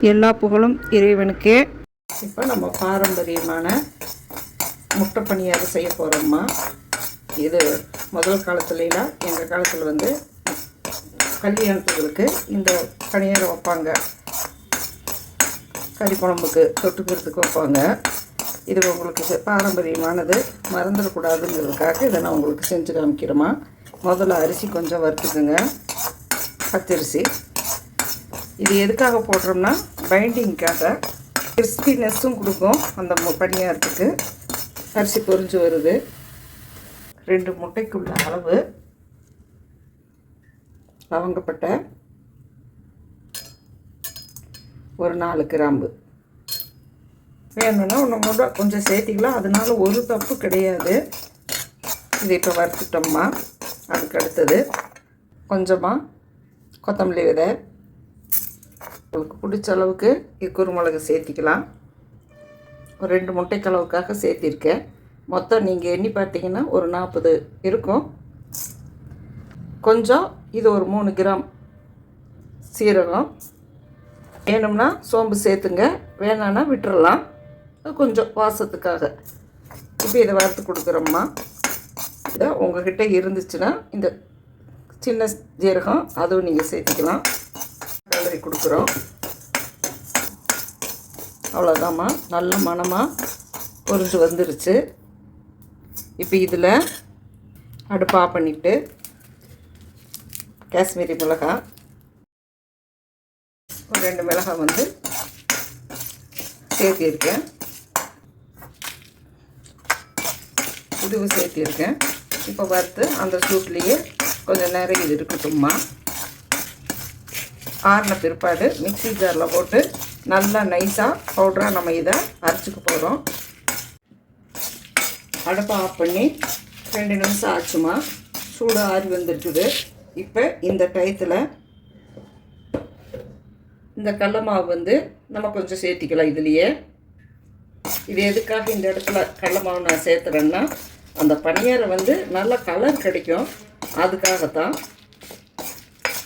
எல்லா புகழும் இறைவனுக்கே. இப்போ நம்ம பாரம்பரியமான முட்டை பணியாரம் செய்ய போகிறோம்மா. இது முதல் காலத்துலலாம் எங்கள் காலத்தில் கல்யாணத்துகளுக்கு இந்த பணியாரம் வைப்பாங்க, கறி குழம்புக்கு தொட்டுக்கிறதுக்கு வைப்பாங்க. இது உங்களுக்கு பாரம்பரியமானது, மறந்துடக்கூடாதுங்கிறதுக்காக இதை நான் உங்களுக்கு செஞ்சு காமிக்கிறேம்மா. முதல்ல அரிசி கொஞ்சம் வறுத்துக்குங்க, பச்சரிசி. இது எதுக்காக போடுறோம்னா பைண்டிங்காக, கிறிஸ்பினஸும் கொடுக்கும் அந்த பணியாரத்துக்கு. அரிசி பொரிஞ்சு வருது. 2 முட்டைக்குள்ள அளவு லவங்கப்பட்டை, ஒரு 4 கிராம்பு. வேணும்னா ஒன்று கொஞ்சம் சேர்த்திக்கலாம், அதனால ஒரு தப்பு கிடையாது. இது இப்போ வறுத்துட்டோம்மா. அதுக்கு அடுத்தது கொஞ்சமாக கொத்தமல்லி விதை, உங்களுக்கு பிடிச்ச அளவுக்கு குருமிளகு சேர்த்திக்கலாம். ஒரு 2 முட்டைக்கு அளவுக்காக சேர்த்திருக்கேன். மொத்தம் நீங்கள் எண்ணி பார்த்தீங்கன்னா ஒரு 40 இருக்கும். கொஞ்சம் இது ஒரு 3 கிராம் சீரகம். வேணும்னா சோம்பு சேர்த்துங்க, வேணான்னா விட்டுறலாம், கொஞ்சம் வாசத்துக்காக. இப்போ இதை வறுத்து கொடுக்குறோம்மா. இதை உங்கள்கிட்ட இருந்துச்சுன்னா இந்த சின்ன ஜீரகம் அதுவும் நீங்கள் சேர்த்திக்கலாம். கலரி கொடுக்குறோம். அவ்வளோதாம்மா. நல்ல மணமாக பொரிஞ்சு வந்துருச்சு. இப்போ இதில் அடுப்பு ஆஃப் பண்ணிவிட்டு காஷ்மீரி மிளகாய், ஒரு 2 மிளகாய் சேர்த்திருக்கேன். இதுவும் சேர்த்திருக்கேன். இப்போ வறுத்து அந்த சூட்லேயே கொஞ்சம் நேரம் இது இருக்கட்டும்மா. ஆறின பிற்பாடு மிக்ஸி ஜாரில் போட்டு நல்லா நைஸாக பவுடராக நம்ம இதை அரைச்சிக்க போகிறோம். அடுப்பை ஆஃப் பண்ணி 2 நிமிஷம் ஆச்சுமா. சூடு ஆறி வந்துருக்குது. இப்போ இந்த டயத்தில் இந்த கடல மாவு நம்ம கொஞ்சம் சேர்த்திக்கலாம் இதுலேயே. இது எதுக்காக இந்த இடத்துல கடல மாவு நான் சேர்த்துறேன்னா, அந்த பணியாரம் நல்ல கலர் கிடைக்கும், அதுக்காகத்தான்.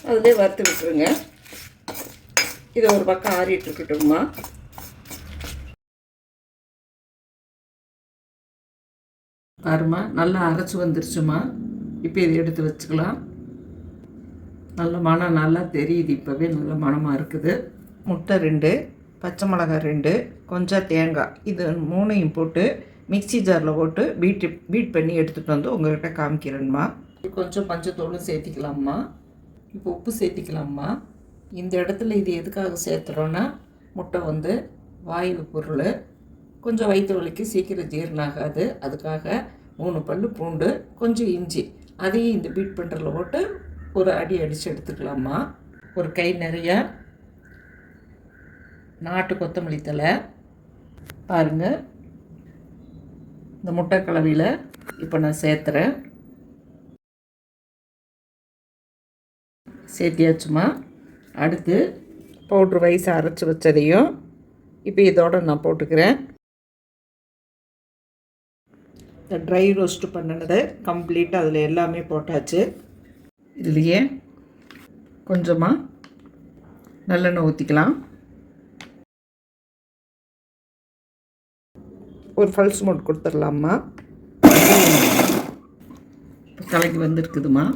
அதிலே வறுத்து விட்டுருங்க. இது ஒரு பக்கம் ஆறிட்டு இருக்கட்டும்மா. பாருமா, நல்லா அரைச்சி வந்துருச்சுமா. இப்போ இதை எடுத்து வச்சுக்கலாம். நல்ல மனம் நல்லா தெரியுது, இப்போவே நல்ல மனமாக இருக்குது. முட்டை 2, பச்சை மிளகாய் 2, கொஞ்சம் தேங்காய், இது 3ஐயும் போட்டு மிக்ஸி ஜாரில் போட்டு பீட் பண்ணி எடுத்துகிட்டு வந்து உங்கள்கிட்ட காமிக்கிறேன்மா. கொஞ்சம் மஞ்சத்தூளும் சேர்த்திக்கலாம்மா. இப்போ உப்பு சேர்த்திக்கலாம்மா. இந்த இடத்துல இது எதுக்காக சேர்த்துறோன்னா, முட்டை வாயு பொருள், கொஞ்சம் வயிற்று வலிக்கு சீக்கிரம் ஜீரணம் ஆகாது. அதுக்காக 3 பல் பூண்டு, கொஞ்சம் இஞ்சி, அதையும் இந்த பீட் பண்ணுறதில் போட்டு ஒரு அடி அடித்து எடுத்துக்கலாம்மா. ஒரு கை நிறையா நாட்டு கொத்தமல்லி தழை. பாருங்கள், இந்த முட்டை கலவையில் இப்போ நான் சேர்த்துறேன். சேர்த்தியாச்சுமா. அடுத்து பவுட்ரு வைஸ் அரைச்சி வச்சதையும் இப்போ இதோடு நான் போட்டுக்கிறேன். இந்த ட்ரை ரோஸ்ட்டு பண்ணினதை கம்ப்ளீட்டாக அதில் எல்லாமே போட்டாச்சு. இதுலேயே கொஞ்சமாக நல்லெண்ணெய் ஊற்றிக்கலாம். ஒரு பல்ஸ் மோட் கொடுத்துடலாம்மா. இப்போ கலக்கி வந்துருக்குதுமா.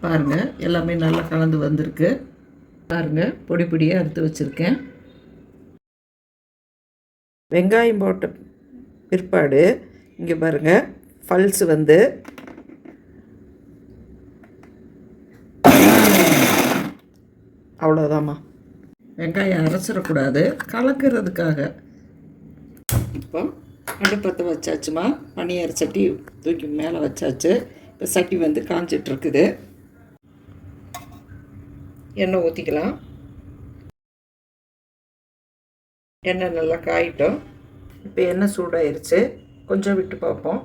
பாருங்கள், எல்லாமே நல்லா கலந்து வந்திருக்கு. பாருங்கள், பொடி பொடியாக அறுத்து வச்சுருக்கேன். வெங்காயம் போட்ட பிற்பாடு இங்கே பாருங்கள், பல்ஸ் அவ்வளோதாம்மா. வெங்காயம் அரைச்சிடக்கூடாது, கலக்கிறதுக்காக. இப்போ அடுப்பத்தை வச்சாச்சுமா. பணியார சட்டி தூக்கி மேலே வச்சாச்சு. இப்போ சட்டி காஞ்சிட்ருக்குது. எண்ணெய் ஊற்றிக்கலாம். எண்ணெய் நல்லா காயிட்டோம். இப்போ எண்ணெய் சூடாயிருச்சு. கொஞ்சம் விட்டு பார்ப்போம்.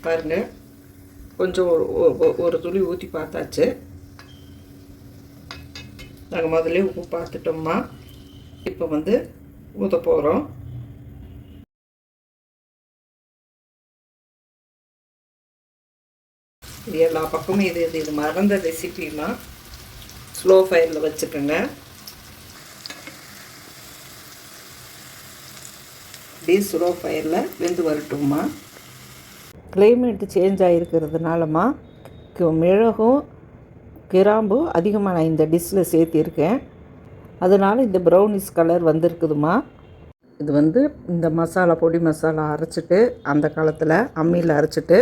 பாருங்கள், கொஞ்சம் ஒரு துளி ஊற்றி பார்த்தாச்சு. நாங்கள் முதல்ல உப்பு பார்த்துட்டோம்மா. இப்போ ஊற்ற போகிறோம். இது எல்லா பக்கமும் இது மறந்த ரெசிபிமா. ஸ்லோ ஃபயரில் வச்சுக்கோங்க. அப்படியே ஸ்லோ ஃபயரில் வெந்து வரட்டும்மா. கிளைமேட்டு சேஞ்ச் ஆகிருக்கிறதுனாலமா மிளகும் கிராம்பும் அதிகமாக நான் இந்த டிஷ்ஷில் சேர்த்திருக்கேன். அதனால் இந்த ப்ரௌனிஷ் கலர் வந்திருக்குதுமா. இது இந்த மசாலா பொடி மசாலா அரைச்சிட்டு அந்த காலத்தில் அம்மியில் அரைச்சிட்டு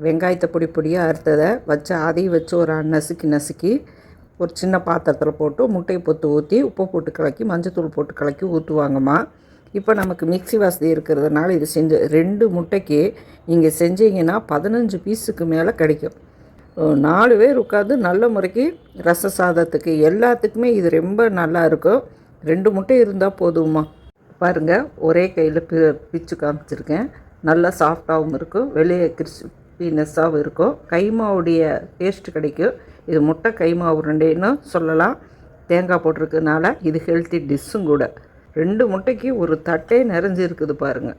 வெங்காயத்தை பொடி பொடியாக அறுத்ததை வச்சு அதையும் வச்சு ஒரு நசுக்கி ஒரு சின்ன பாத்திரத்தில் போட்டு முட்டையை பொத்து ஊற்றி உப்பு போட்டு கலக்கி மஞ்சத்தூள் போட்டு கலக்கி ஊற்றுவாங்கம்மா. இப்போ நமக்கு மிக்ஸி வசதி இருக்கிறதுனால இது 2 முட்டைக்கு நீங்கள் செஞ்சீங்கன்னா 15 பீஸுக்கு மேலே கிடைக்கும். 4 பேர் உட்காந்து நல்ல முறைக்கு ரச சாதத்துக்கு எல்லாத்துக்குமே இது ரொம்ப நல்லா இருக்கும். 2 முட்டை இருந்தால் போதும்மா. பாருங்கள், ஒரே கையில் பிச்சு காமிச்சிருக்கேன். நல்லா சாஃப்டாகவும் இருக்கும், வெளியே கிறிஸ்பினஸ்ஸாகவும் இருக்கும். கைமாவுடைய டேஸ்ட்டு கிடைக்கும். இது முட்டை கைமா உருண்டைன்னு சொல்லலாம். தேங்காய் போட்டிருக்கனால இது ஹெல்த்தி டிஷ்ஷும் கூட. 2 முட்டைக்கு ஒரு தட்டே நிறைஞ்சி இருக்குது பாருங்கள்.